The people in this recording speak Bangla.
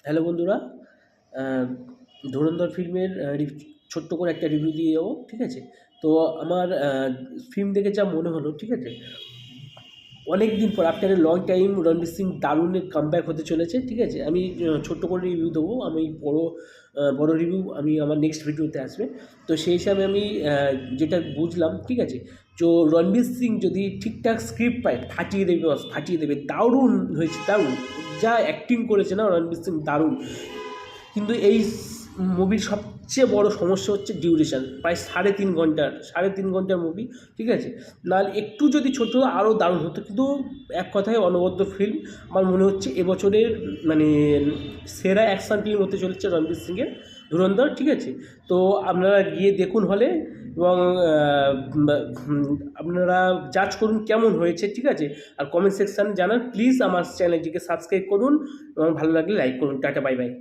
হ্যালো বন্ধুরা, আহ, ধুরন্ধর ফিল্মের ছোট্ট করে একটা রিভিউ দিয়ে যাবো, ঠিক আছে? তো আমার ফিল্ম দেখে যা মনে হলো, ঠিক আছে, অনেক দিন পর after a long time Ranveer Singh দারুণের কামব্যাক হতে চলেছে, ঠিক আছে? আমি ছোট্ট করে রিভিউ দেবো। আমি বড় রিভিউ আমি আমার নেক্সট ভিডিওতে আসবে। তো সেই হিসাবে আমি যেটা বুঝলাম, ঠিক আছে, তো রণবীর সিং যদি ঠিকঠাক স্ক্রিপ্ট পায় ফাটিয়ে দেবে, ফাটিয়ে দেবে। দারুণ হয়েছে, দারুণ যা অ্যাক্টিং করেছে না রণবীর সিং, দারুণ। কিন্তু এই মুভির সবচেয়ে বড় সমস্যা হচ্ছে ডিউরেশন, প্রায় সাড়ে তিন ঘন্টার মুভি, ঠিক আছে? নাহলে একটু যদি ছোটো আরও দারুণ হতো, কিন্তু এক কথায় অনবদ্য ফিল্ম। আমার মনে হচ্ছে এবছরের মানে সেরা অ্যাকশন ফিল্ম হতে চলেছে রণবীর সিংয়ের ধুরন্ধর, ঠিক আছে? তো আপনারা গিয়ে দেখুন হলে, এবং আপনারা জাজ করুন কেমন হয়েছে, ঠিক আছে? আর কমেন্ট সেকশানে জানান প্লিজ। আমার চ্যানেলটিকে সাবস্ক্রাইব করুন এবং ভালো লাগলে লাইক করুন। Tata, bye bye.